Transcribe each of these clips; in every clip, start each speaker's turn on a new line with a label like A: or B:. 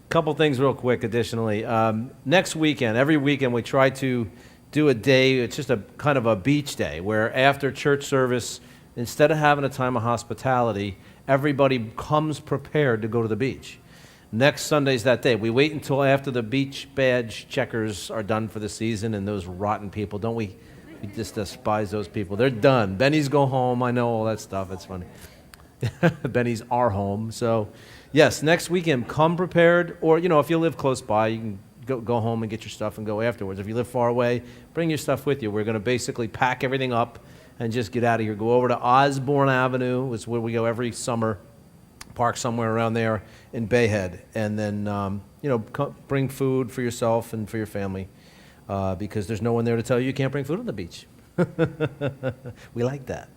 A: Couple things real quick additionally. Next weekend, every weekend we try to do a day, it's just a kind of a beach day, where after church service, instead of having a time of hospitality, everybody comes prepared to go to the beach. Next Sunday's that day. We wait until after the beach badge checkers are done for the season, and those rotten people, don't we? We just despise those people. They're done. Benny's go home. I know all that stuff. It's funny. Benny's our home. So, yes, next weekend, come prepared. Or, if you live close by, you can go home and get your stuff and go afterwards. If you live far away, bring your stuff with you. We're going to basically pack everything up and just get out of here. Go over to Osborne Avenue, is where we go every summer. Park somewhere around there in Bayhead, and then bring food for yourself and for your family, because there's no one there to tell you can't bring food on the beach. We like that.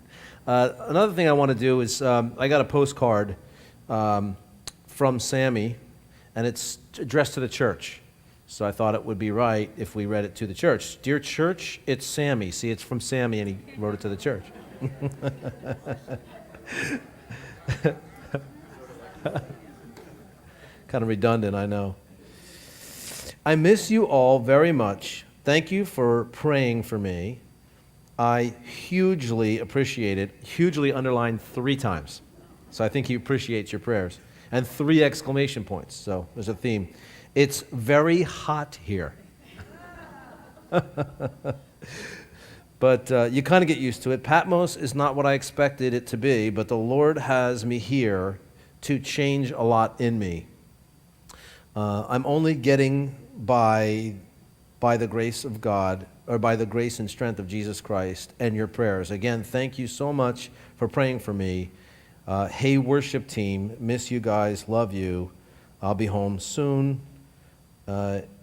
A: Another thing I want to do is I got a postcard from Sammy, and it's addressed to the church. So I thought it would be right if we read it to the church. Dear church, it's Sammy. See, it's from Sammy, and he wrote it to the church. Kind of redundant, I know. I miss you all very much. Thank you for praying for me. I hugely appreciate it. Hugely underlined 3 times. So I think he appreciates your prayers. And 3 exclamation points. So there's a theme. It's very hot here. But you kind of get used to it. Patmos is not what I expected it to be, but the Lord has me here to change a lot in me. I'm only getting by the grace of God, or by the grace and strength of Jesus Christ and your prayers. Again, thank you so much for praying for me. Hey, worship team, miss you guys, love you. I'll be home soon.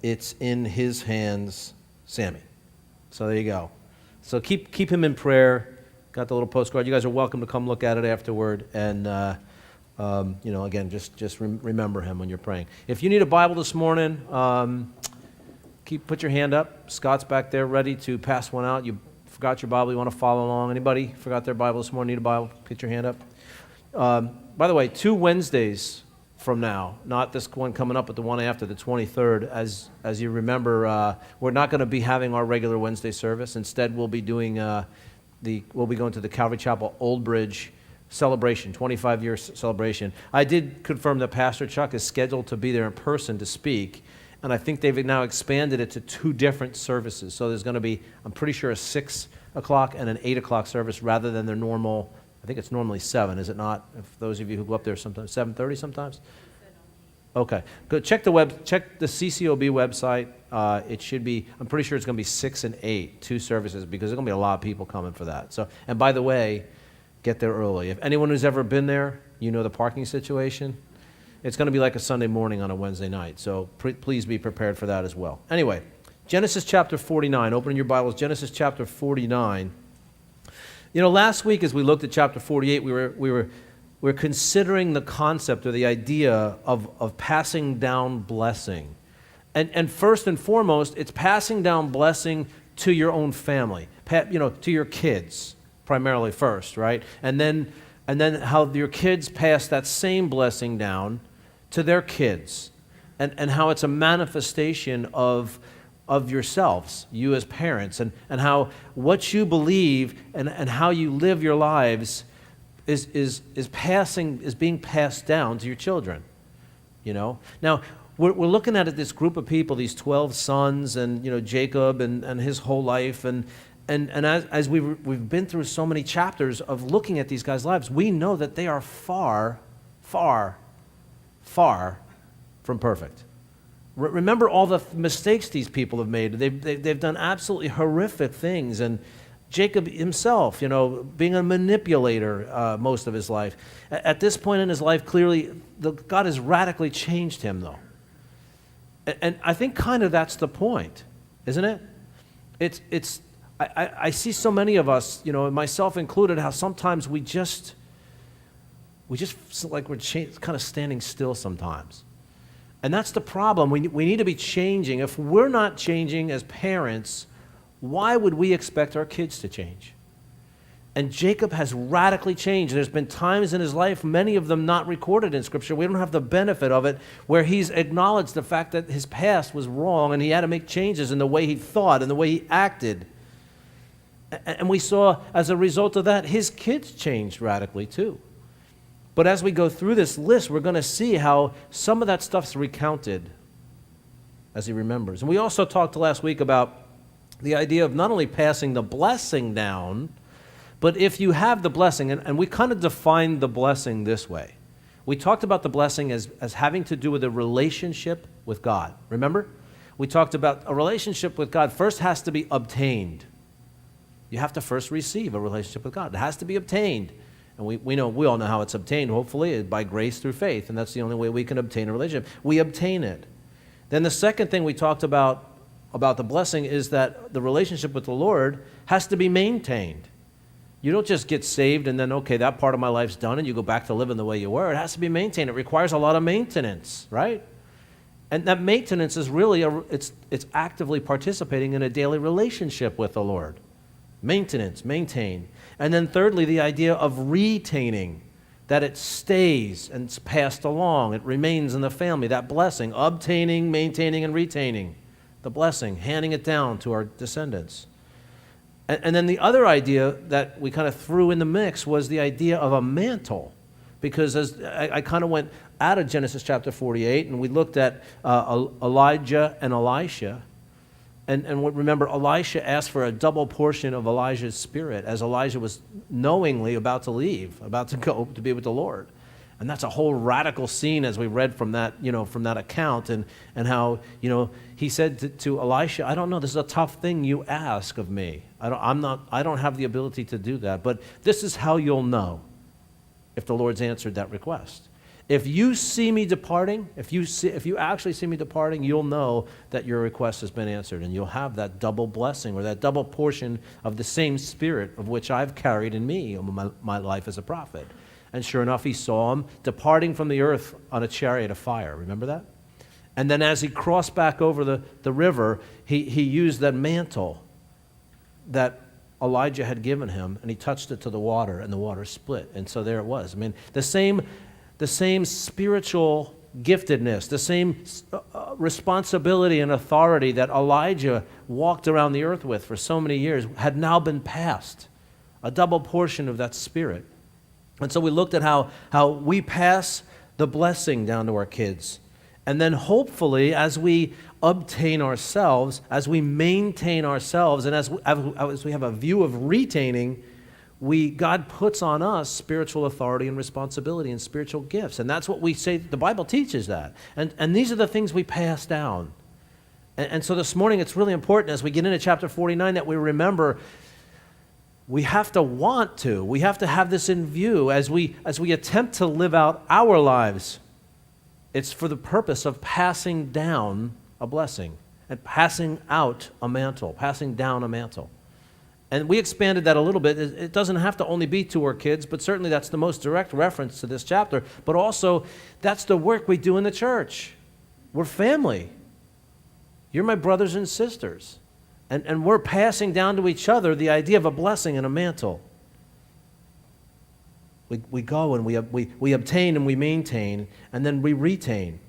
A: It's in his hands, Sammy. So there you go. So keep him in prayer. Got the little postcard. You guys are welcome to come look at it afterward. And again, just remember him when you're praying. If you need a Bible this morning, put your hand up. Scott's back there ready to pass one out. You forgot your Bible, you want to follow along. Anybody forgot their Bible this morning, need a Bible? Put your hand up. By the way, 2 Wednesdays from now, not this one coming up, but the one after, the 23rd, as you remember, we're not going to be having our regular Wednesday service. Instead, we'll be doing we'll be going to the Calvary Chapel Old Bridge celebration, 25-year celebration. I did confirm that Pastor Chuck is scheduled to be there in person to speak, and I think they've now expanded it to 2 different services. So there's going to be, I'm pretty sure, a 6 o'clock and an 8 o'clock service rather than their normal, I think it's normally 7, is it not? If those of you who go up there sometimes, 7:30 sometimes? Okay, go check the CCOB website. It should be, I'm pretty sure it's going to be 6 and 8, 2 services, because there's going to be a lot of people coming for that. So, and by the way, get there early. If anyone who's ever been there, you know the parking situation. It's going to be like a Sunday morning on a Wednesday night, so please be prepared for that as well. Anyway, Genesis chapter 49. Open your Bibles, Genesis chapter 49. Last week as we looked at chapter 48, we were considering the concept or the idea of passing down blessing. And first and foremost, it's passing down blessing to your own family, to your kids primarily first, right? And then how your kids pass that same blessing down to their kids, and how it's a manifestation of yourselves, you as parents, and how what you believe and how you live your lives is being passed down to your children. Now we're looking at this group of people, these 12 sons, and Jacob and his whole life, and as we've been through so many chapters of looking at these guys' lives, we know that they are far, far, far from perfect. Remember all the mistakes these people have made. They've done absolutely horrific things. And Jacob himself, being a manipulator most of his life. At this point in his life, clearly, God has radically changed him, though. And I think kind of that's the point, isn't it? I see so many of us, myself included, how sometimes we just like we're kind of standing still sometimes. And that's the problem. We need to be changing. If we're not changing as parents, why would we expect our kids to change? And Jacob has radically changed. There's been times in his life, many of them not recorded in Scripture. We don't have the benefit of it, where he's acknowledged the fact that his past was wrong and he had to make changes in the way he thought and the way he acted. And we saw, as a result of that, his kids changed radically too. But as we go through this list, we're going to see how some of that stuff's recounted as he remembers. And we also talked last week about the idea of not only passing the blessing down, but if you have the blessing, and we kind of defined the blessing this way. We talked about the blessing as having to do with a relationship with God. Remember? We talked about a relationship with God first has to be obtained. You have to first receive a relationship with God. It has to be obtained. And we all know how it's obtained, hopefully, by grace through faith. And that's the only way we can obtain a relationship. We obtain it. Then the second thing we talked about the blessing is that the relationship with the Lord has to be maintained. You don't just get saved and then, okay, that part of my life's done and you go back to living the way you were. It has to be maintained. It requires a lot of maintenance, right? And that maintenance is really, it's actively participating in a daily relationship with the Lord. Maintenance, maintain. And then thirdly, the idea of retaining, that it stays and it's passed along. It remains in the family, that blessing, obtaining, maintaining, and retaining. The blessing, handing it down to our descendants. And then the other idea that we kind of threw in the mix was the idea of a mantle. Because as I kind of went out of Genesis chapter 48, and we looked at Elijah and Elisha. And remember, Elisha asked for a double portion of Elijah's spirit as Elijah was knowingly about to leave, about to go to be with the Lord. And that's a whole radical scene as we read from that, from that account, and how, he said to Elisha, I don't know, this is a tough thing you ask of me. I don't have the ability to do that, but this is how you'll know if the Lord's answered that request. If you see me departing, if you actually see me departing, you'll know that your request has been answered, and you'll have that double blessing or that double portion of the same spirit of which I've carried in me in my life as a prophet. And sure enough, he saw him departing from the earth on a chariot of fire. Remember that? And then as he crossed back over the river, he used that mantle that Elijah had given him, and he touched it to the water, and the water split. And so there it was. I mean, the same spiritual giftedness, the same responsibility and authority that Elijah walked around the earth with for so many years had now been passed. A double portion of that spirit. And so we looked at how we pass the blessing down to our kids. And then hopefully, as we obtain ourselves, as we maintain ourselves, and as we have a view of retaining, God puts on us spiritual authority and responsibility and spiritual gifts. And that's what we say, the Bible teaches that. And these are the things we pass down. And so this morning, it's really important as we get into chapter 49 that we remember we have to have this in view as we attempt to live out our lives. It's for the purpose of passing down a blessing and passing out a mantle, passing down a mantle. And we expanded that a little bit. It doesn't have to only be to our kids, but certainly that's the most direct reference to this chapter. But also, that's the work we do in the church. We're family. You're my brothers and sisters. And we're passing down to each other the idea of a blessing and a mantle. We go and we obtain and we maintain, and then we retain.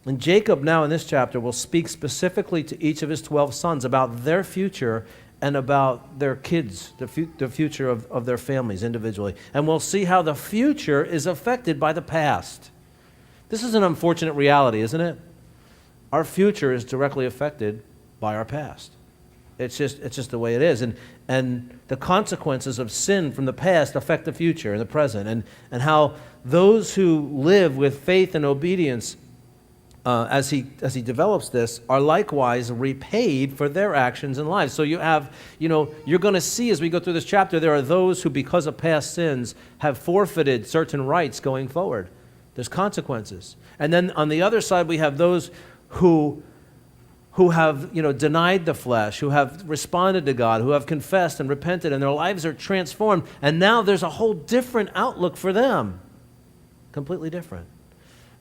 A: And Jacob now in this chapter will speak specifically to each of his 12 sons about their future and about their kids, the future of their families individually. And we'll see how the future is affected by the past. This is an unfortunate reality, isn't it? Our future is directly affected by our past. It's just the way it is. And the consequences of sin from the past affect the future and the present. And how those who live with faith and obedience as he develops this are likewise repaid for their actions in life. So you have, you're going to see as we go through this chapter, there are those who because of past sins have forfeited certain rights going forward. There's consequences. And then on the other side we have those who have, denied the flesh, who have responded to God, who have confessed and repented, and their lives are transformed. And now there's a whole different outlook for them. Completely different.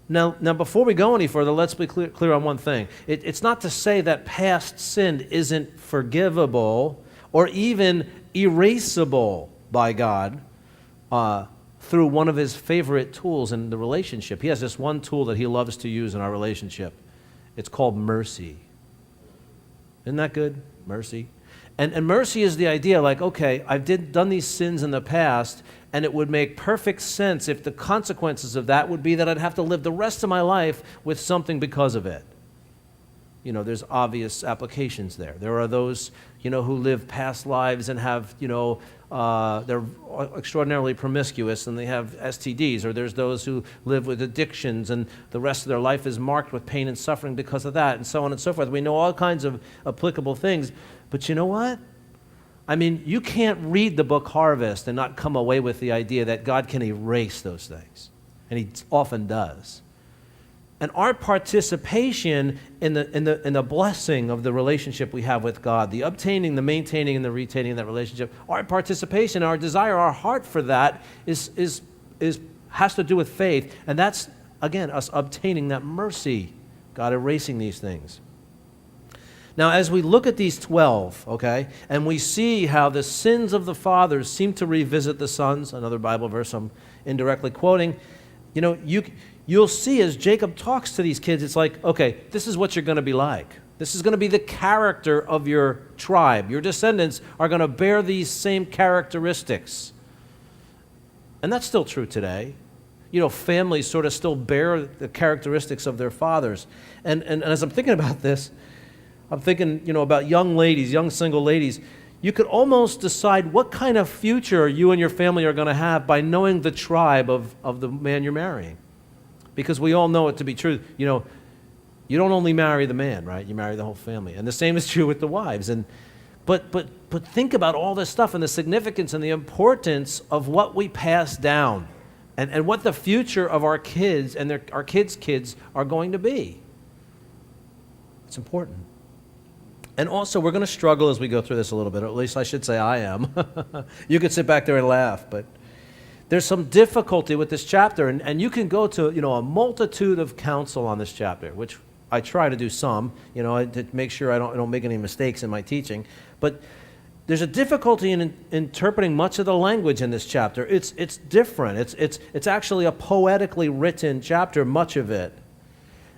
A: Now, before we go any further, let's be clear on one thing. It's not to say that past sin isn't forgivable or even erasable by God through one of his favorite tools in the relationship. He has this one tool that he loves to use in our relationship. It's called mercy. Isn't that good? Mercy. And mercy is the idea like, okay, I've done these sins in the past, and it would make perfect sense if the consequences of that would be that I'd have to live the rest of my life with something because of it. You know, there's obvious applications there. There are those, you know, who live past lives and have, you know, they're extraordinarily promiscuous and they have STDs, or there's those who live with addictions and the rest of their life is marked with pain and suffering because of that, and so on and so forth. We know all kinds of applicable things, but you know what? I mean, you can't read the book Harvest and not come away with the idea that God can erase those things, and he often does. And our participation in the blessing of the relationship we have with God, the obtaining, the maintaining, and the retaining of that relationship, our participation, our desire, our heart for that has to do with faith. And that's, again, us obtaining that mercy, God erasing these things. Now, as we look at these 12, okay, and we see how the sins of the fathers seem to revisit the sons, another Bible verse I'm indirectly quoting, you know, you'll see as Jacob talks to these kids, it's like, okay, this is what you're going to be like. This is going to be the character of your tribe. Your descendants are going to bear these same characteristics. And that's still true today. You know, families sort of still bear the characteristics of their fathers. And as I'm thinking about this, I'm thinking, you know, about young ladies, young single ladies. You could almost decide what kind of future you and your family are going to have by knowing the tribe of the man you're marrying. Because we all know it to be true. You know, you don't only marry the man, right? You marry the whole family. And the same is true with the wives. But think about all this stuff and the significance and the importance of what we pass down and what the future of our kids and our kids' kids are going to be. It's important. And also, we're going to struggle as we go through this a little bit, or at least I should say I am. You could sit back there and laugh, but there's some difficulty with this chapter, and you can go to, you know, a multitude of counsel on this chapter, which I try to do some, you know, to make sure I don't make any mistakes in my teaching. But there's a difficulty in interpreting much of the language in this chapter. It's different. It's actually a poetically written chapter, much of it.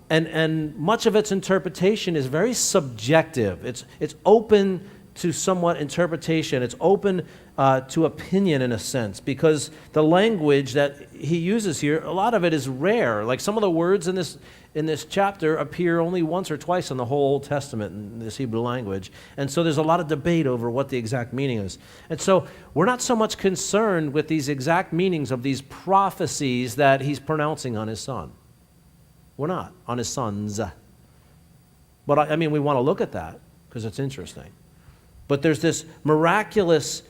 A: And much of its interpretation is very subjective. It's open to somewhat interpretation. It's open to opinion in a sense, because the language that he uses here, a lot of it is rare. Like some of the words in this chapter appear only once or twice in the whole Old Testament in this Hebrew language. And so there's a lot of debate over what the exact meaning is. And so we're not so much concerned with these exact meanings of these prophecies that he's pronouncing on his son. We're not, on his sons. But I mean, we want to look at that because it's interesting. But there's this miraculous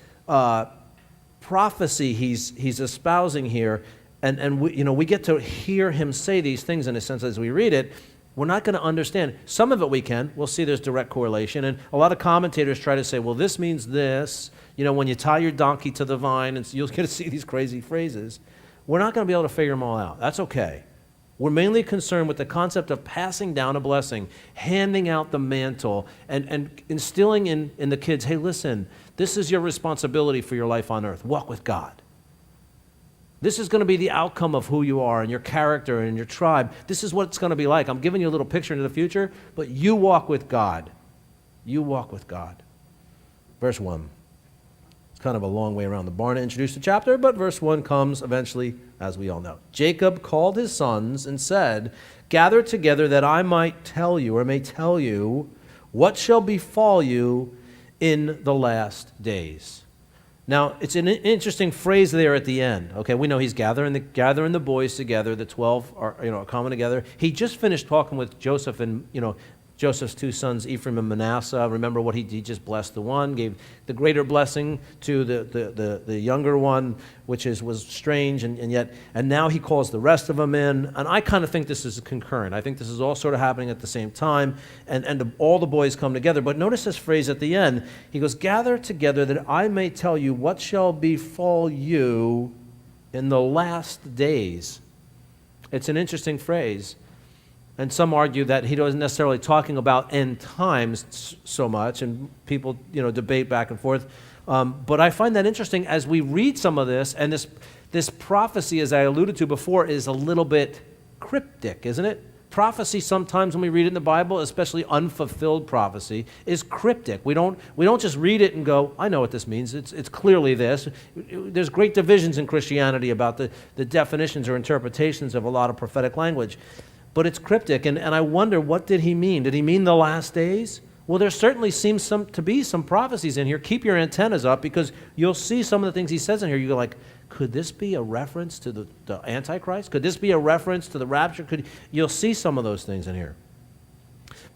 A: prophecy he's espousing here, and we get to hear him say these things in a sense as we read it. We're not going to understand. Some of it we can. We'll see there's direct correlation, and a lot of commentators try to say, well, this means this. You know, when you tie your donkey to the vine, and you'll get to see these crazy phrases. We're not going to be able to figure them all out. That's okay. We're mainly concerned with the concept of passing down a blessing, handing out the mantle, and instilling in the kids, hey, listen, this is your responsibility for your life on earth. Walk with God. This is going to be the outcome of who you are and your character and your tribe. This is what it's going to be like. I'm giving you a little picture into the future, but you walk with God. You walk with God. Verse 1. It's kind of a long way around the barn to introduce the chapter, but verse 1 comes eventually, as we all know. Jacob called his sons and said, gather together that I might tell you, or may tell you, what shall befall you in the last days. Now, it's an interesting phrase there at the end. Okay, we know he's gathering the boys together. The 12 are coming together. He just finished talking with Joseph and Joseph's two sons, Ephraim and Manasseh. Remember what he just blessed the one, gave the greater blessing to the younger one, which was strange, and now he calls the rest of them in. And I kind of think this is concurrent. I think this is all sort of happening at the same time, and all the boys come together. But notice this phrase at the end. He goes, gather together that I may tell you what shall befall you in the last days. It's an interesting phrase. And some argue that he wasn't necessarily talking about end times so much, and people, debate back and forth. But I find that interesting as we read some of this, and this prophecy, as I alluded to before, is a little bit cryptic, isn't it? Prophecy sometimes when we read it in the Bible, especially unfulfilled prophecy, is cryptic. We don't just read it and go, I know what this means. It's clearly this. There's great divisions in Christianity about the definitions or interpretations of a lot of prophetic language. But it's cryptic, and I wonder, what did he mean? Did he mean the last days? Well, there certainly seems to be some prophecies in here. Keep your antennas up, because you'll see some of the things he says in here. You go like, could this be a reference to the Antichrist? Could this be a reference to the rapture? You'll see some of those things in here.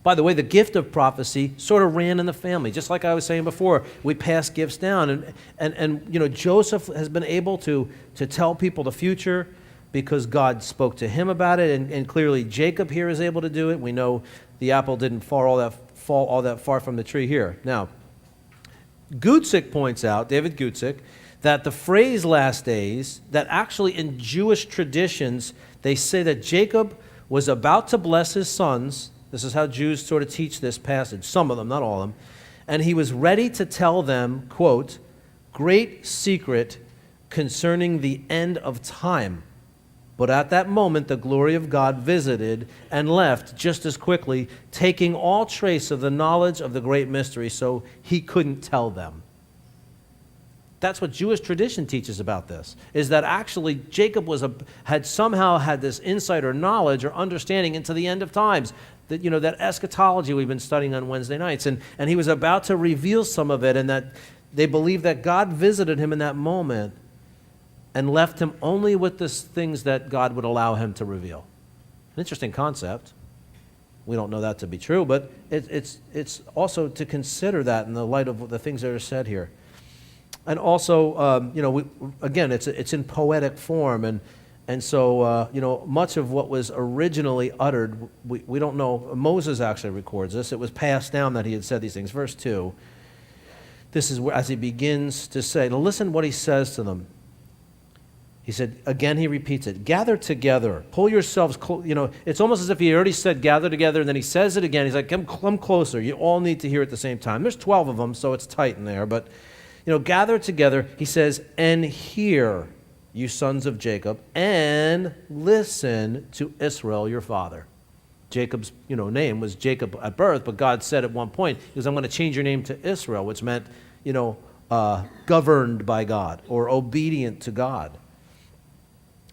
A: By the way, the gift of prophecy sort of ran in the family. Just like I was saying before, we pass gifts down. And Joseph has been able to tell people the future, because God spoke to him about it, and clearly Jacob here is able to do it. We know the apple didn't fall all that far from the tree here. Now, Gutzig points out, David Gutzig, that the phrase last days, that actually in Jewish traditions, they say that Jacob was about to bless his sons. This is how Jews sort of teach this passage, some of them, not all of them. And he was ready to tell them, quote, great secret concerning the end of time. But at that moment, the glory of God visited and left just as quickly, taking all trace of the knowledge of the great mystery, so he couldn't tell them. That's what Jewish tradition teaches about this, is that actually Jacob had somehow had this insight or knowledge or understanding into the end of times, that, that eschatology we've been studying on Wednesday nights, and he was about to reveal some of it, and that they believe that God visited him in that moment and left him only with the things that God would allow him to reveal. An interesting concept. We don't know that to be true, but it's also to consider that in the light of the things that are said here. And also, again, it's in poetic form, and so much of what was originally uttered, we don't know. Moses actually records this. It was passed down that he had said these things. Verse 2. This is where, as he begins to say, now listen what he says to them. He said, again, he repeats it, gather together, pull yourselves close. It's almost as if he already said gather together, and then he says it again. He's like, come closer. You all need to hear at the same time. There's 12 of them, so it's tight in there. But, gather together. He says, and hear, you sons of Jacob, and listen to Israel, your father. Jacob's, name was Jacob at birth, but God said at one point, he goes, I'm going to change your name to Israel, which meant, governed by God or obedient to God.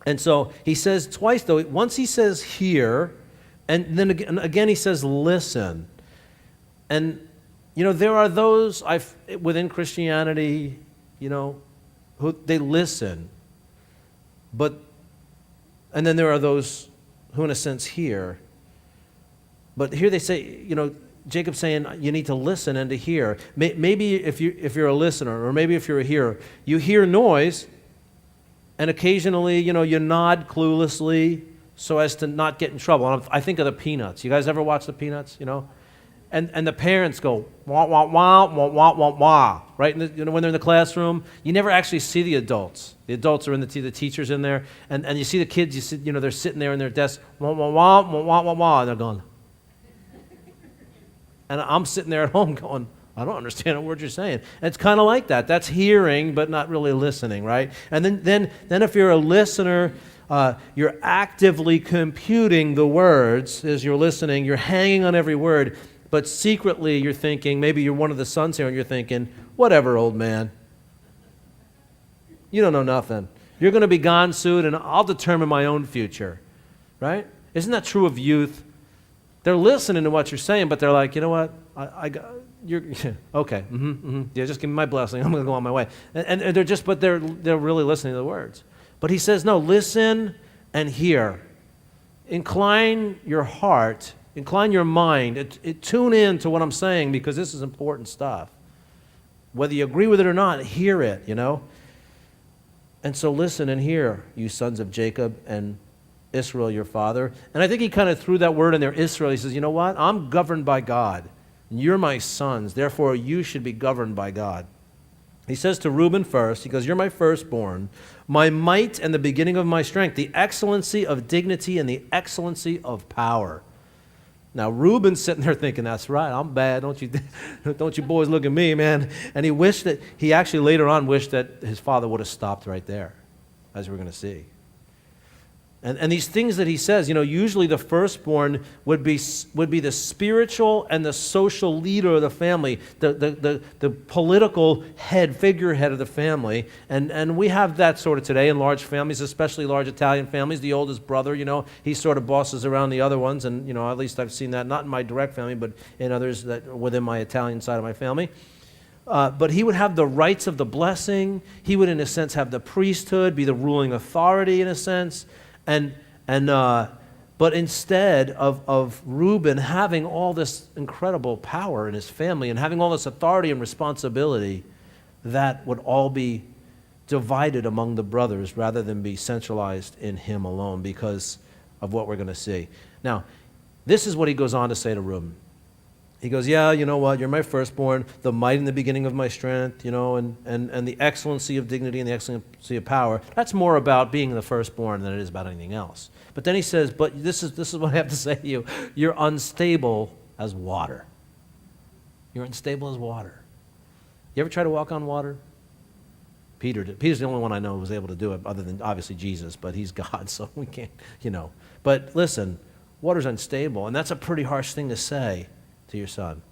A: And so he says twice, though. Once he says hear, and then again he says listen. And, there are those within Christianity, who they listen. And then there are those who in a sense hear. But here they say, Jacob's saying you need to listen and to hear. Maybe if you're a listener, or maybe if you're a hearer, you hear noise, and occasionally, you nod cluelessly so as to not get in trouble. And I think of the Peanuts. You guys ever watch the Peanuts, And the parents go, wah, wah, wah, wah, wah, wah, wah, right? And when they're in the classroom, you never actually see the adults. The adults are in the teachers in there, and you see the kids, they're sitting there in their desks, wah, wah, wah, wah, wah, wah, wah, and they're going. And I'm sitting there at home going, I don't understand a word you're saying. And it's kind of like that. That's hearing, but not really listening, right? And then if you're a listener, you're actively computing the words as you're listening. You're hanging on every word, but secretly you're thinking, maybe you're one of the sons here, and you're thinking, whatever, old man. You don't know nothing. You're going to be gone soon, and I'll determine my own future, right? Isn't that true of youth? They're listening to what you're saying, but they're like, you know what? You're okay. Yeah, just give me my blessing. I'm going to go on my way. And they're really listening to the words. But he says, no, listen and hear. Incline your heart, incline your mind, tune in to what I'm saying, because this is important stuff. Whether you agree with it or not, hear it, And so listen and hear, you sons of Jacob and Israel, your father. And I think he kind of threw that word in there, Israel. He says, you know what? I'm governed by God. You're my sons. Therefore, you should be governed by God. He says to Reuben first, he goes, you're my firstborn, my might and the beginning of my strength, the excellency of dignity and the excellency of power. Now, Reuben's sitting there thinking, that's right, I'm bad. Don't you boys look at me, man. And he actually later on wished that his father would have stopped right there, as we're going to see. And these things that he says, usually the firstborn would be the spiritual and the social leader of the family, the political figurehead of the family. And we have that sort of today in large families, especially large Italian families. The oldest brother, he sort of bosses around the other ones. And, at least I've seen that, not in my direct family, but in others that are within my Italian side of my family. But he would have the rights of the blessing. He would, in a sense, have the priesthood, be the ruling authority, in a sense. But instead of Reuben having all this incredible power in his family and having all this authority and responsibility, that would all be divided among the brothers rather than be centralized in him alone because of what we're going to see. Now, this is what he goes on to say to Reuben. He goes, yeah, you know what, you're my firstborn, the might in the beginning of my strength, and the excellency of dignity and the excellency of power. That's more about being the firstborn than it is about anything else. But then he says, but this is what I have to say to you. You're unstable as water. You're unstable as water. You ever try to walk on water? Peter did. Peter's the only one I know who was able to do it, other than obviously Jesus, but he's God, so we can't, But listen, water's unstable, and that's a pretty harsh thing to say to your son.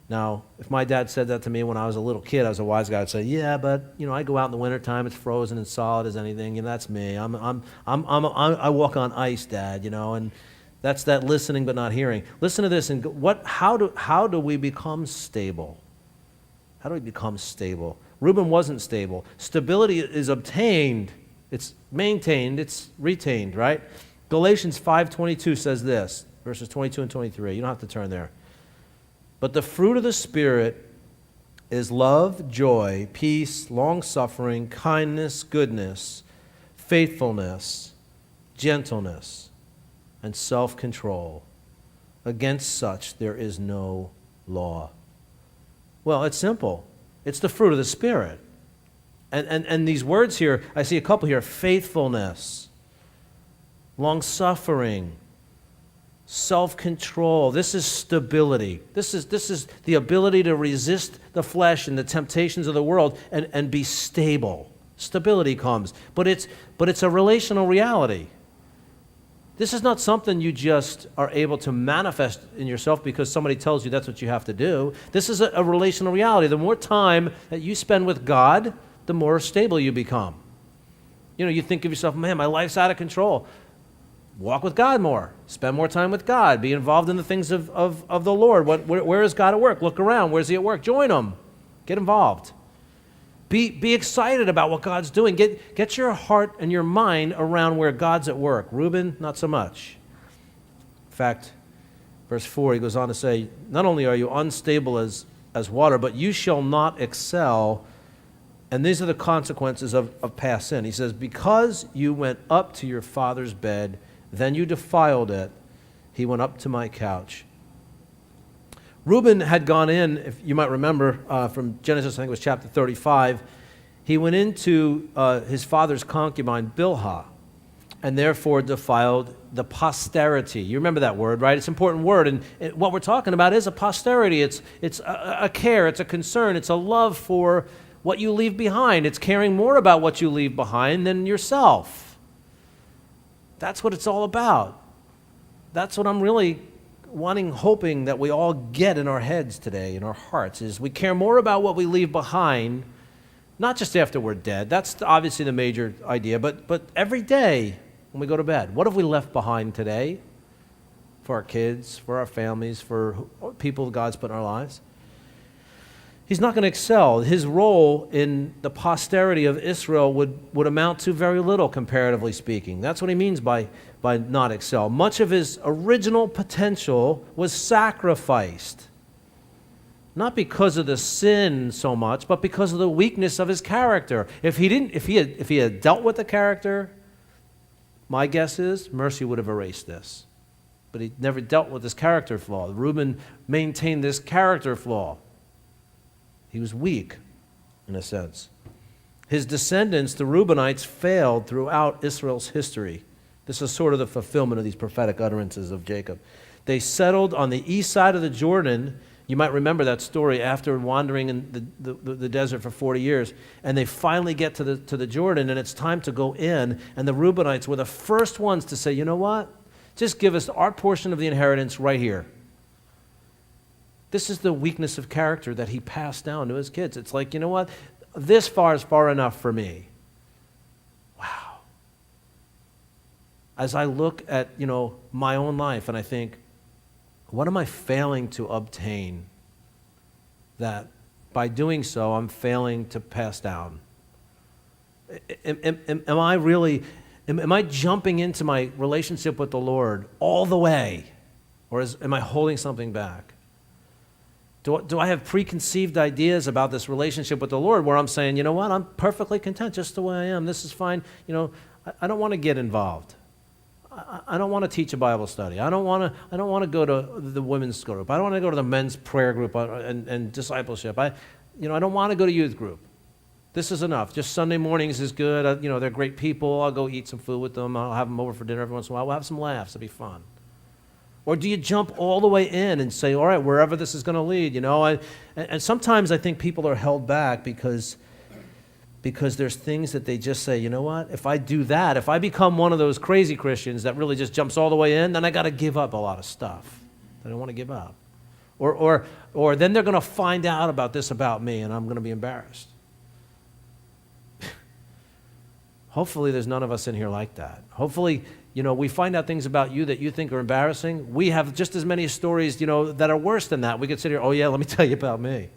A: Now, if my dad said that to me when I was a little kid, I was a wise guy, I'd say, yeah, but I go out in the wintertime, it's frozen and solid as anything, that's me. I walk on ice, Dad, and that's that listening but not hearing. Listen to this, and how do we become stable? How do we become stable? Reuben wasn't stable. Stability is obtained, it's maintained, it's retained, right? Galatians 5:22 says this, verses 22 and 23. You don't have to turn there. But the fruit of the Spirit is love, joy, peace, long-suffering, kindness, goodness, faithfulness, gentleness, and self-control. Against such there is no law. Well, it's simple. It's the fruit of the Spirit. And these words here, I see a couple here: faithfulness, long-suffering, self-control. This is stability. This is the ability to resist the flesh and the temptations of the world and be stable. Stability comes. But it's a relational reality. This is not something you just are able to manifest in yourself because somebody tells you that's what you have to do. This is a relational reality. The more time that you spend with God, the more stable you become. You think of yourself, man, my life's out of control. Walk with God more. Spend more time with God. Be involved in the things of the Lord. Where is God at work? Look around. Where's he at work? Join him. Get involved. Be excited about what God's doing. Get your heart and your mind around where God's at work. Reuben, not so much. In fact, verse 4, he goes on to say, not only are you unstable as water, but you shall not excel. And these are the consequences of past sin. He says, because you went up to your father's bed, then you defiled it. He went up to my couch. Reuben had gone in, if you might remember, from Genesis, I think it was chapter 35. He went into his father's concubine, Bilhah, and therefore defiled the posterity. You remember that word, right? It's an important word, and what we're talking about is a posterity. It's a care, it's a concern, it's a love for what you leave behind. It's caring more about what you leave behind than yourself. That's what it's all about. That's what I'm really hoping that we all get in our heads today, in our hearts, is we care more about what we leave behind, not just after we're dead. That's obviously the major idea, but every day when we go to bed. What have we left behind today for our kids, for our families, for people God's put in our lives? He's not going to excel. His role in the posterity of Israel would amount to very little, comparatively speaking. That's what he means by not excel. Much of his original potential was sacrificed. Not because of the sin so much, but because of the weakness of his character. If he had dealt with the character, my guess is mercy would have erased this. But he never dealt with this character flaw. Reuben maintained this character flaw. He was weak, in a sense. His descendants, the Reubenites, failed throughout Israel's history. This is sort of the fulfillment of these prophetic utterances of Jacob. They settled on the east side of the Jordan. You might remember that story after wandering in the desert for 40 years. And they finally get to the Jordan, and it's time to go in. And the Reubenites were the first ones to say, you know what? Just give us our portion of the inheritance right here. This is the weakness of character that he passed down to his kids. It's like, you know what? This far is far enough for me. Wow. As I look at, my own life and I think, what am I failing to obtain that by doing so I'm failing to pass down? Am I jumping into my relationship with the Lord all the way? Or am I holding something back? Do I have preconceived ideas about this relationship with the Lord where I'm saying, you know what, I'm perfectly content just the way I am. This is fine. I don't want to get involved. I don't want to teach a Bible study. I don't want to go to the women's group. I don't want to go to the men's prayer group and discipleship. I don't want to go to youth group. This is enough. Just Sunday mornings is good. They're great people. I'll go eat some food with them. I'll have them over for dinner every once in a while. We'll have some laughs. It'll be fun. Or do you jump all the way in and say, all right, wherever this is going to lead, And sometimes I think people are held back because there's things that they just say, you know what, if I do that, if I become one of those crazy Christians that really just jumps all the way in, then I got to give up a lot of stuff that I don't want to give up. Or then they're going to find out about this about me and I'm going to be embarrassed. Hopefully there's none of us in here like that. Hopefully, we find out things about you that you think are embarrassing. We have just as many stories, that are worse than that. We could sit here, oh yeah, let me tell you about me.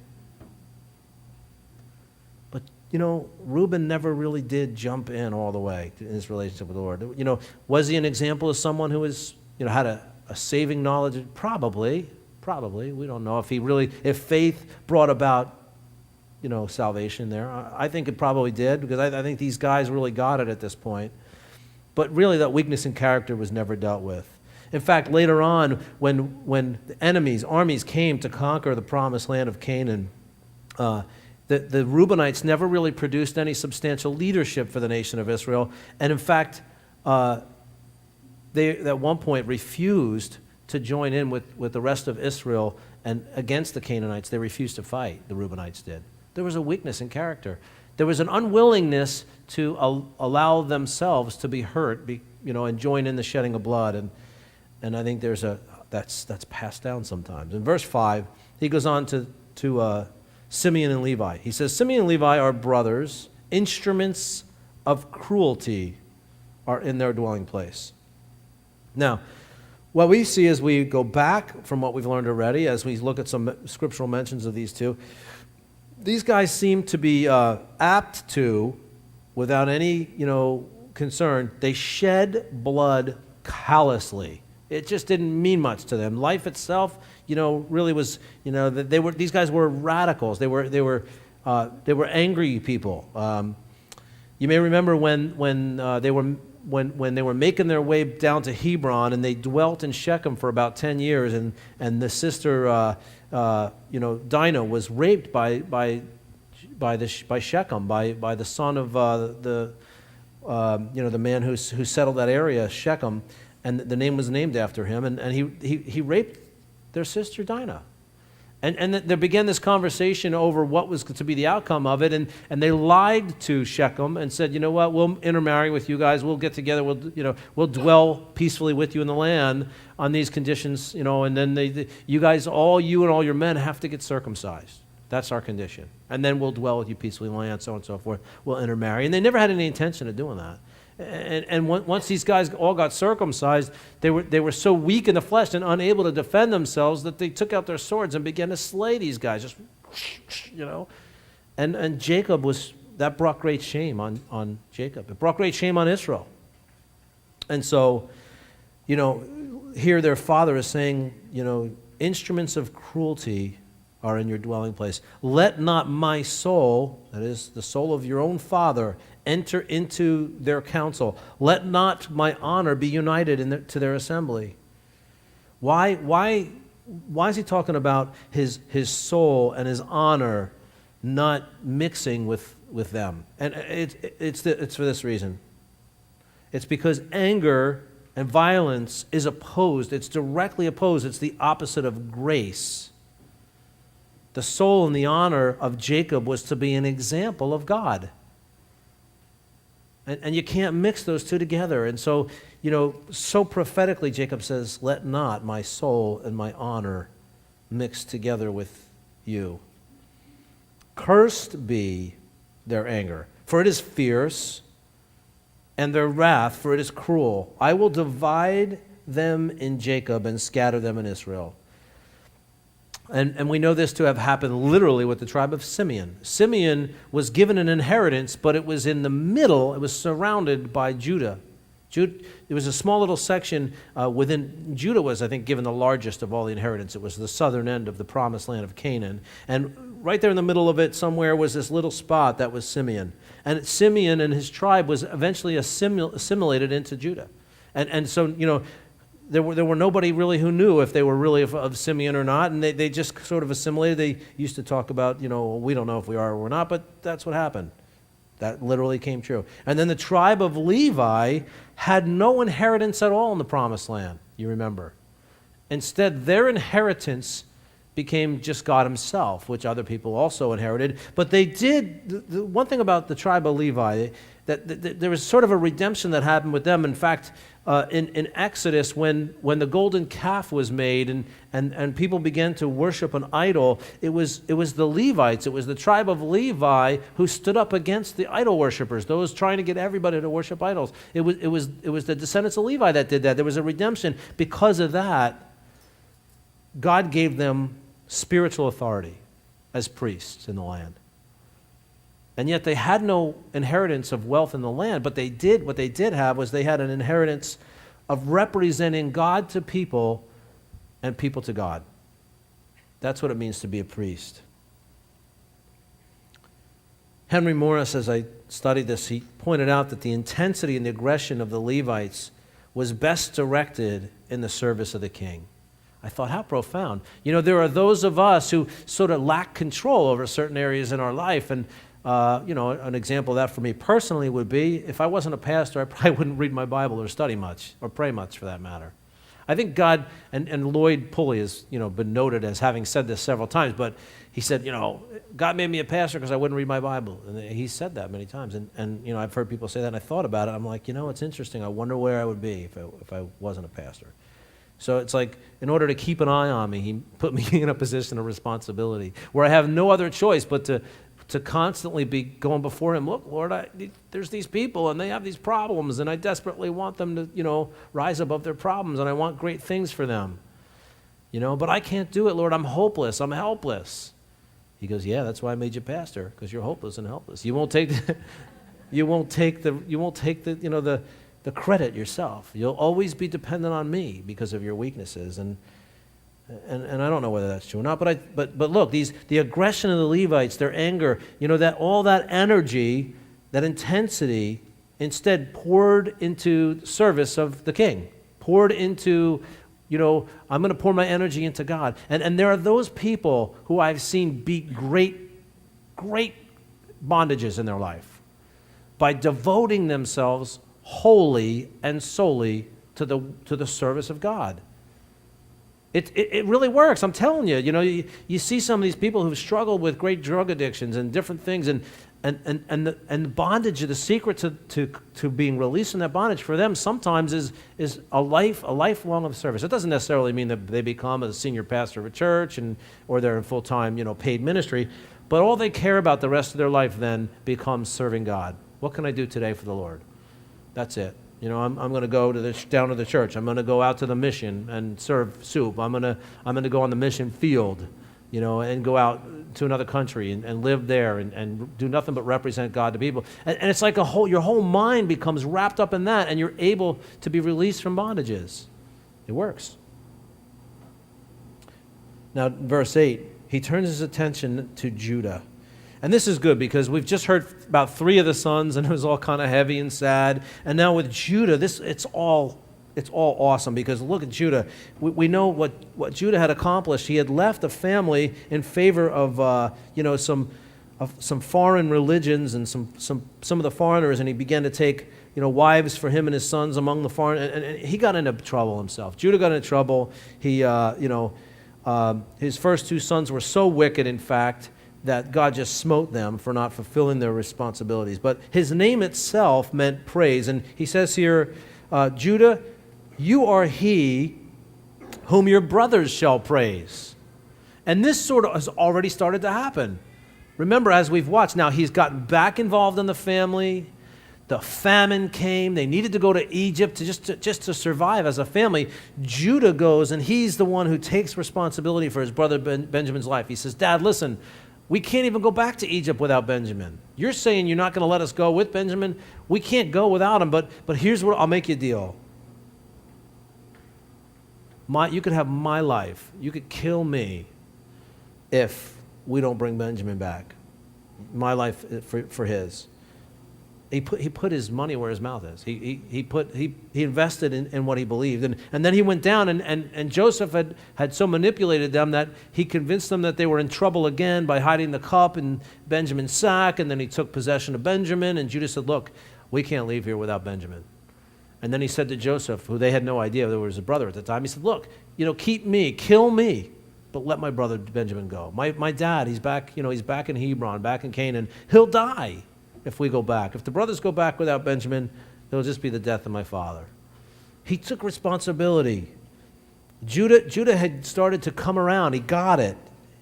A: But, Reuben never really did jump in all the way in his relationship with the Lord. Was he an example of someone who was, had a saving knowledge? Probably. We don't know if faith brought about, salvation there. I think it probably did, because I think these guys really got it at this point. But really that weakness in character was never dealt with. In fact, later on, when the armies came to conquer the promised land of Canaan, the Reubenites never really produced any substantial leadership for the nation of Israel. And in fact, they at one point refused to join in with the rest of Israel and against the Canaanites. They refused to fight, the Reubenites did. There was a weakness in character. There was an unwillingness to allow themselves to be hurt, and join in the shedding of blood. And I think that's passed down sometimes. In verse 5, he goes on to Simeon and Levi. He says, Simeon and Levi are brothers. Instruments of cruelty are in their dwelling place. Now, what we see as we go back from what we've learned already, as we look at some scriptural mentions of these two, these guys seem to be apt to, without any, concern, they shed blood callously. It just didn't mean much to them. Life itself, really was, these guys were radicals. They were angry people. You may remember when they were making their way down to Hebron, and they dwelt in Shechem for about 10 years, and the sister Dinah was raped by Shechem, by the son of the man who settled that area, Shechem, and the name was named after him, and he raped their sister Dinah. And there began this conversation over what was to be the outcome of it, and they lied to Shechem and said, you know what, we'll intermarry with you guys, we'll get together, we'll dwell peacefully with you in the land on these conditions, and then you guys, all you and all your men have to get circumcised. That's our condition. And then we'll dwell with you peacefully in the land, so on and so forth. We'll intermarry. And they never had any intention of doing that. And once these guys all got circumcised, they were so weak in the flesh and unable to defend themselves that they took out their swords and began to slay these guys, just, And Jacob that brought great shame on Jacob. It brought great shame on Israel. And so, here their father is saying, instruments of cruelty are in your dwelling place. Let not my soul, that is the soul of your own father, enter into their council. Let not my honor be united to their assembly. Why is he talking about his soul and his honor not mixing with them? And it's for this reason. It's because anger And violence is opposed. It's directly opposed. It's the opposite of grace. The soul and the honor of Jacob was to be an example of God. And you can't mix those two together. And so, so prophetically, Jacob says, let not my soul and my honor mix together with you. Cursed be their anger, for it is fierce, and their wrath, for it is cruel. I will divide them in Jacob and scatter them in Israel. And we know this to have happened literally with the tribe of Simeon. Simeon was given an inheritance, but it was in the middle. It was surrounded by Judah. There was a small little section within. Judah was, I think, given the largest of all the inheritance. It was the southern end of the promised land of Canaan. And right there in the middle of it somewhere was this little spot that was Simeon. And Simeon and his tribe was eventually assimilated into Judah. And so, there were nobody really who knew if they were really of Simeon or not, and they just sort of assimilated. They used to talk about, we don't know if we are or we're not, but that's what happened. That literally came true. And then the tribe of Levi had no inheritance at all in the promised land, you remember. Instead, their inheritance became just God himself, which other people also inherited. But they did, the one thing about the tribe of Levi, that there was sort of a redemption that happened with them. In fact, in Exodus, when the golden calf was made and people began to worship an idol, it was the Levites, it was the tribe of Levi who stood up against the idol worshipers, those trying to get everybody to worship idols. It was the descendants of Levi that did that. There was a redemption. Because of that, God gave them spiritual authority as priests in the land. And yet they had no inheritance of wealth in the land, but what they did have was they had an inheritance of representing God to people and people to God. That's what it means to be a priest. Henry Morris, as I studied this, he pointed out that the intensity and the aggression of the Levites was best directed in the service of the king. I thought, how profound. There are those of us who sort of lack control over certain areas in our life, and an example of that for me personally would be if I wasn't a pastor, I probably wouldn't read my Bible or study much or pray much for that matter. I think God, and Lloyd Pulley has been noted as having said this several times, but he said, God made me a pastor because I wouldn't read my Bible. And he said that many times. And I've heard people say that, and I thought about it. I'm like, it's interesting. I wonder where I would be if I wasn't a pastor. So it's like, in order to keep an eye on me, he put me in a position of responsibility where I have no other choice but to constantly be going before him. Look, Lord, there's these people and they have these problems, and I desperately want them to, rise above their problems, and I want great things for them. But I can't do it, Lord. I'm hopeless. I'm helpless. He goes, yeah, that's why I made you pastor, because you're hopeless and helpless. You won't take the credit yourself. You'll always be dependent on me because of your weaknesses. And I don't know whether that's true or not, but look, the aggression of the Levites, their anger, that all that energy, that intensity, instead poured into service of the king, poured into, I'm going to pour my energy into God. And there are those people who I've seen beat great bondages in their life by devoting themselves wholly and solely to the service of God. It really works. I'm telling you. You see some of these people who've struggled with great drug addictions and different things, and the bondage, the secret to being released from that bondage for them sometimes is a lifelong of service. It doesn't necessarily mean that they become a senior pastor of a church or they're in full-time paid ministry, but all they care about the rest of their life then becomes serving God. What can I do today for the Lord? That's it. I'm going to go down to the church. I'm going to go out to the mission and serve soup. I'm going to go on the mission field, and go out to another country and live there and do nothing but represent God to people. And it's like your whole mind becomes wrapped up in that, and you're able to be released from bondages. It works. Now, verse 8, he turns his attention to Judah. And this is good because we've just heard about 3 of the sons, and it was all kind of heavy and sad. And now with Judah, it's all awesome because look at Judah. We know what Judah had accomplished. He had left a family in favor of some foreign religions and some of the foreigners, and he began to take wives for him and his sons among the foreign, and he got into trouble himself. Judah got into trouble. He, his first two sons were so wicked, in fact, that God just smote them for not fulfilling their responsibilities. But his name itself meant praise. And he says here, Judah, you are he whom your brothers shall praise. And this sort of has already started to happen. Remember, as we've watched, now he's gotten back involved in the family. The famine came. They needed to go to Egypt just to survive as a family. Judah goes, and he's the one who takes responsibility for his brother Benjamin's life. He says, Dad, listen, we can't even go back to Egypt without Benjamin. You're saying you're not going to let us go with Benjamin? We can't go without him, but here's what I'll make you a deal. You could have my life. You could kill me if we don't bring Benjamin back. My life for his. He put his money where his mouth is. He invested in what he believed. And then he went down, and Joseph had so manipulated them that he convinced them that they were in trouble again by hiding the cup in Benjamin's sack, and then he took possession of Benjamin, and Judah said, look, we can't leave here without Benjamin. And then he said to Joseph, who they had no idea there was a brother at the time, he said, look, keep me, kill me, but let my brother Benjamin go. My dad, he's back, he's back in Hebron, back in Canaan. He'll die if we go back. If the brothers go back without Benjamin, it'll just be the death of my father. He took responsibility. Judah had started to come around. He got it.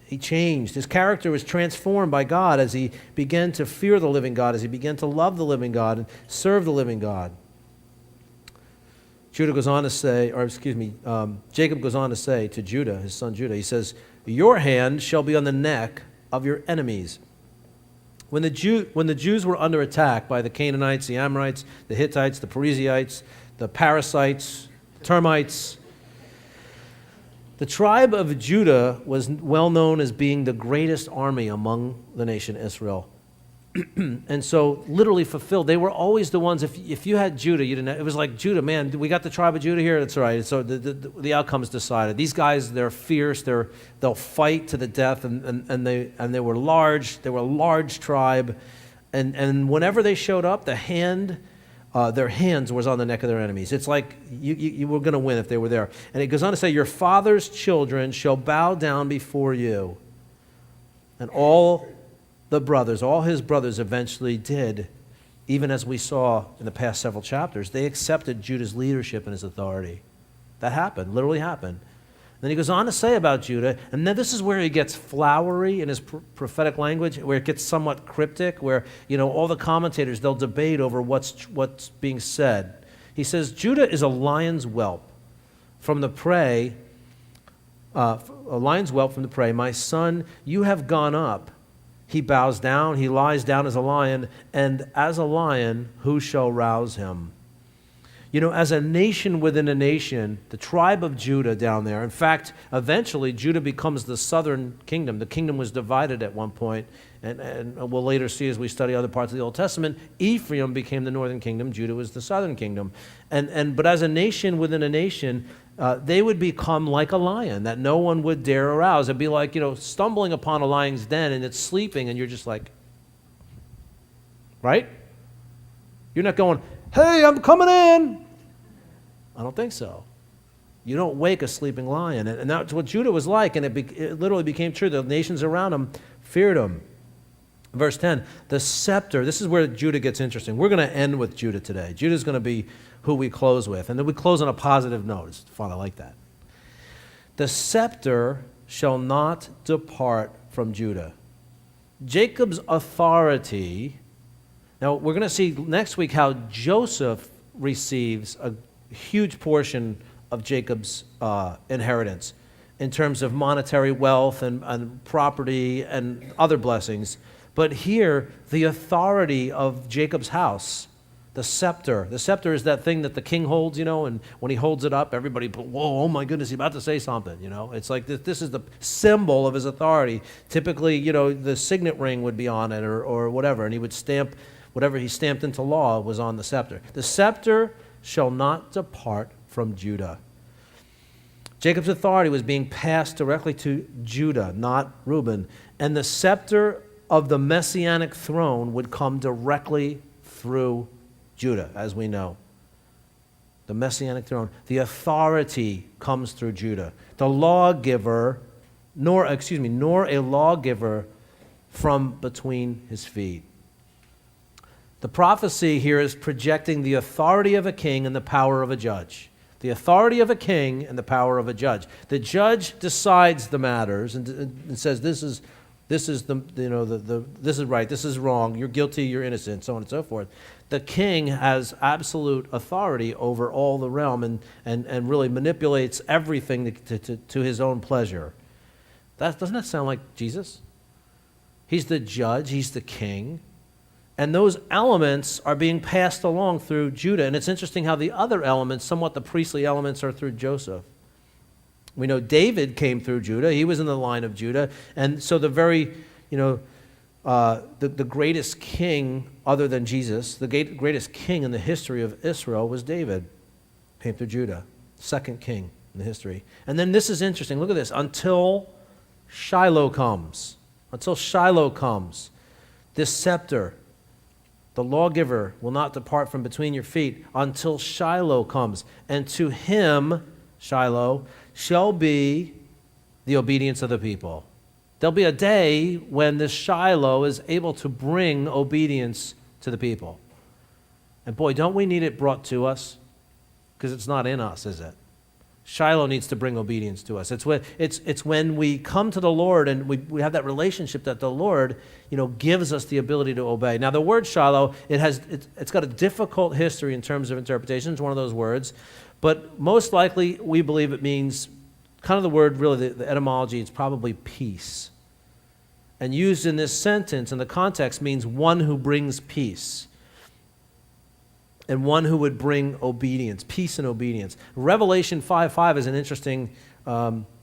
A: He changed. His character was transformed by God as he began to fear the living God, as he began to love the living God and serve the living God. Jacob goes on to say to Judah, his son Judah, he says, your hand shall be on the neck of your enemies. When the Jews were under attack by the Canaanites, the Amorites, the Hittites, the Perizzites, the Parasites, termites, the tribe of Judah was well known as being the greatest army among the nation Israel. And so literally fulfilled. They were always the ones, if you had Judah, you didn't have, it was like, Judah, man, we got the tribe of Judah here, that's right. So the outcome's decided. These guys, they're fierce, they'll fight to the death, and they were large, they were a large tribe. And whenever they showed up, their hands was on the neck of their enemies. It's like you were going to win if they were there. And it goes on to say, your father's children shall bow down before you. And all his brothers eventually did, even as we saw in the past several chapters. They accepted Judah's leadership and his authority. That happened, literally happened. Then he goes on to say about Judah, and then this is where he gets flowery in his prophetic language, where it gets somewhat cryptic, where all the commentators, they'll debate over what's being said. He says, Judah is a lion's whelp from the prey, My son, you have gone up. He bows down, he lies down as a lion, and as a lion, who shall rouse him? As a nation within a nation, the tribe of Judah down there, in fact, eventually Judah becomes the southern kingdom. The kingdom was divided at one point, and we'll later see as we study other parts of the Old Testament, Ephraim became the northern kingdom, Judah was the southern kingdom. But as a nation within a nation, they would become like a lion that no one would dare arouse. It'd be like, stumbling upon a lion's den and it's sleeping and you're just like, right? You're not going, hey, I'm coming in. I don't think so. You don't wake a sleeping lion. And that's what Judah was like, and it literally became true. The nations around him feared him. Verse 10, the scepter. This is where Judah gets interesting. We're going to end with Judah today. Judah's going to be who we close with. And then we close on a positive note. It's fun. I like that. The scepter shall not depart from Judah. Jacob's authority. Now, we're going to see next week how Joseph receives a huge portion of Jacob's inheritance in terms of monetary wealth and property and other blessings. But here, the authority of Jacob's house, the scepter. The scepter is that thing that the king holds, and when he holds it up, everybody, whoa, oh my goodness, he's about to say something, It's like this is the symbol of his authority. Typically, the signet ring would be on it or whatever, and he would stamp, whatever he stamped into law was on the scepter. The scepter shall not depart from Judah. Jacob's authority was being passed directly to Judah, not Reuben. And the scepter of the messianic throne would come directly through Judah, as we know. The Messianic throne. The authority comes through Judah. The lawgiver, nor a lawgiver from between his feet. The prophecy here is projecting the authority of a king and the power of a judge. The authority of a king and the power of a judge. The judge decides the matters and says, this is right, this is wrong, you're guilty, you're innocent, so on and so forth. The king has absolute authority over all the realm and really manipulates everything to his own pleasure. Doesn't that sound like Jesus? He's the judge, he's the king. And those elements are being passed along through Judah. And it's interesting how the other elements, somewhat the priestly elements, are through Joseph. We know David came through Judah. He was in the line of Judah. And so the greatest king other than Jesus, the greatest king in the history of Israel was David. Came through Judah. Second king in the history. And then this is interesting. Look at this. Until Shiloh comes. Until Shiloh comes. This scepter, the lawgiver, will not depart from between your feet until Shiloh comes. And to him, Shiloh, shall be the obedience of the people. There'll be a day when this Shiloh is able to bring obedience to the people. And boy, don't we need it brought to us? Because it's not in us, is it? Shiloh needs to bring obedience to us. It's when we come to the Lord and we have that relationship that the Lord, gives us the ability to obey. Now, the word Shiloh, it's got a difficult history in terms of interpretation. It's one of those words. But most likely, we believe it means, kind of the word, really, the etymology, it's probably peace. And used in this sentence, in the context, means one who brings peace. And one who would bring obedience, peace and obedience. Revelation 5:5 is an interesting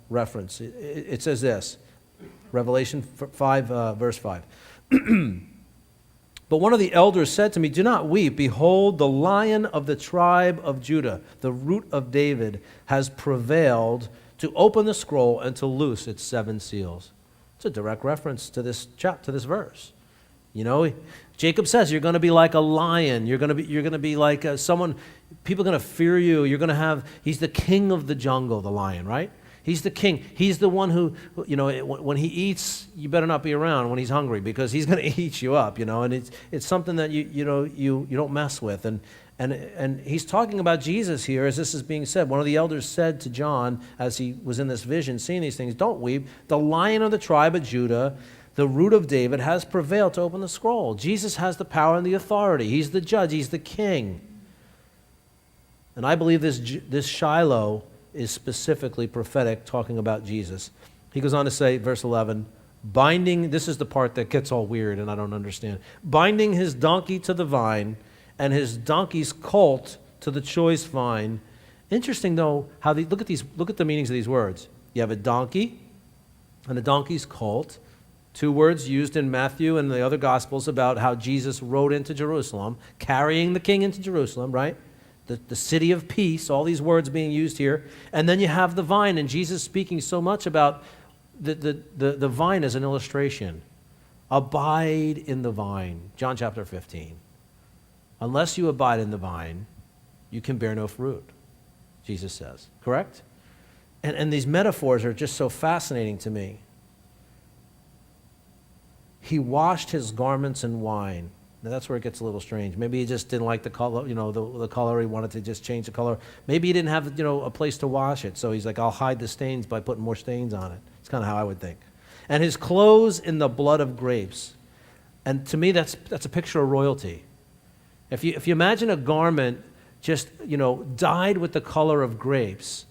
A: reference. It says this, Revelation 5, verse 5. But one of the elders said to me, do not weep. Behold, the Lion of the tribe of Judah, the root of David, has prevailed to open the scroll and to loose its 7 seals. It's a direct reference to this verse. Jacob says you're going to be like a lion. You're going to be like someone. People are going to fear you. He's the king of the jungle, the lion, right? He's the king. He's the one who, when he eats, you better not be around when he's hungry because he's going to eat you up, And it's something that you don't mess with. And he's talking about Jesus here as this is being said. One of the elders said to John as he was in this vision, seeing these things, don't weep. The Lion of the tribe of Judah, the root of David, has prevailed to open the scroll. Jesus has the power and the authority. He's the judge. He's the king. And I believe this Shiloh is specifically prophetic, talking about Jesus. He goes on to say, verse 11, this is the part that gets all weird and I don't understand. Binding his donkey to the vine and his donkey's colt to the choice vine. Interesting, though, look at the meanings of these words. You have a donkey and a donkey's colt. 2 words used in Matthew and the other Gospels about how Jesus rode into Jerusalem, carrying the king into Jerusalem, right? The city of peace, all these words being used here. And then you have the vine, and Jesus speaking so much about the vine as an illustration. Abide in the vine, John chapter 15. Unless you abide in the vine, you can bear no fruit, Jesus says. Correct? And these metaphors are just so fascinating to me. He washed his garments in wine. Now that's where it gets a little strange. Maybe he just didn't like the color, the color. He wanted to just change the color. Maybe he didn't have, a place to wash it. So he's like, I'll hide the stains by putting more stains on it. It's kind of how I would think. And his clothes in the blood of grapes. And to me, that's a picture of royalty. If you imagine a garment just, dyed with the color of grapes,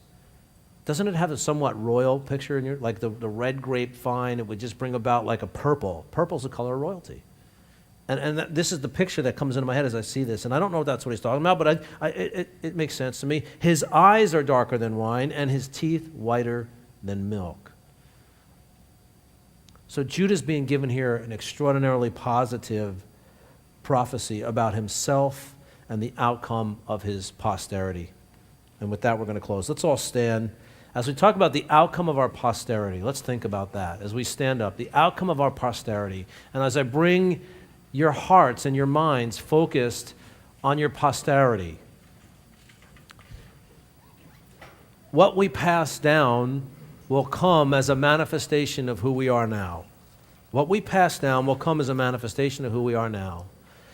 A: doesn't it have a somewhat royal picture in like the red grape vine? It would just bring about like a purple. Purple's the color of royalty. And this is the picture that comes into my head as I see this. And I don't know if that's what he's talking about, but it makes sense to me. His eyes are darker than wine, and his teeth whiter than milk. So Judah's being given here an extraordinarily positive prophecy about himself and the outcome of his posterity. And with that, we're going to close. Let's all stand. As we talk about the outcome of our posterity, let's think about that as we stand up, the outcome of our posterity. And as I bring your hearts and your minds focused on your posterity. What we pass down will come as a manifestation of who we are now. What we pass down will come as a manifestation of who we are now.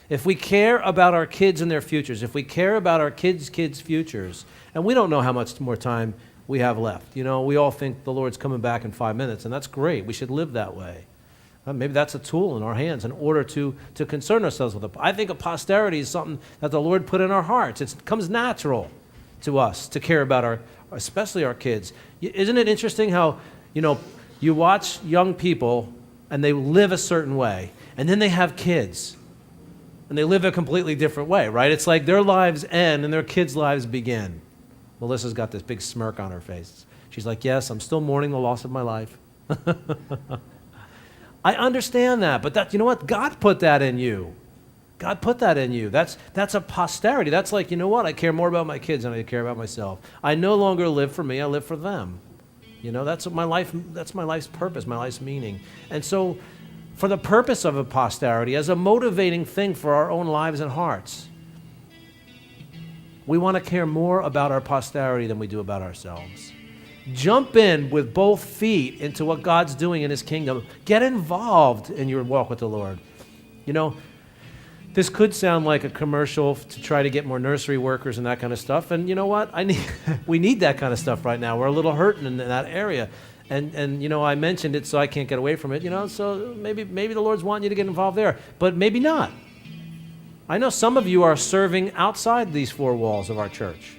A: If we care about our kids and their futures, if we care about our kids' futures, and we don't know how much more time we have left. You know, we all think the Lord's coming back in 5 minutes, and that's great. We should live that way. Maybe that's a tool in our hands in order to concern ourselves with it. I think a posterity is something that the Lord put in our hearts. It comes natural to us to care about especially our kids. Isn't it interesting how, you watch young people and they live a certain way, and then they have kids, and they live a completely different way, right? It's like their lives end and their kids' lives begin. Melissa's got this big smirk on her face. She's like, yes, I'm still mourning the loss of my life. I understand that, but you know what? God put that in you. God put that in you. That's a posterity. That's like, you know what? I care more about my kids than I care about myself. I no longer live for me. I live for them. That's my life's purpose, my life's meaning. And so for the purpose of a posterity, as a motivating thing for our own lives and hearts, we want to care more about our posterity than we do about ourselves. Jump in with both feet into what God's doing in his kingdom. Get involved in your walk with the Lord. This could sound like a commercial to try to get more nursery workers and that kind of stuff. And you know what? We need that kind of stuff right now. We're a little hurting in that area. And I mentioned it, so I can't get away from it. So maybe the Lord's wanting you to get involved there, but maybe not. I know some of you are serving outside these four walls of our church.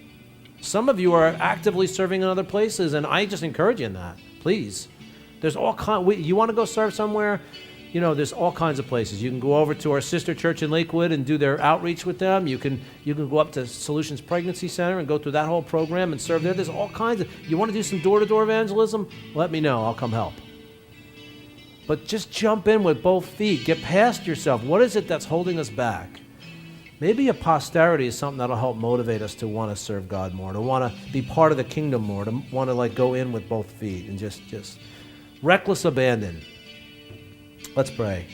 A: Some of you are actively serving in other places, and I just encourage you in that. Please. There's all you want to go serve somewhere? There's all kinds of places. You can go over to our sister church in Lakewood and do their outreach with them. You can go up to Solutions Pregnancy Center and go through that whole program and serve there. There's all kinds of. You want to do some door-to-door evangelism? Let me know. I'll come help. But just jump in with both feet. Get past yourself. What is it that's holding us back? Maybe a posterity is something that'll help motivate us to want to serve God more, to want to be part of the kingdom more, to want to go in with both feet and just reckless abandon. Let's pray.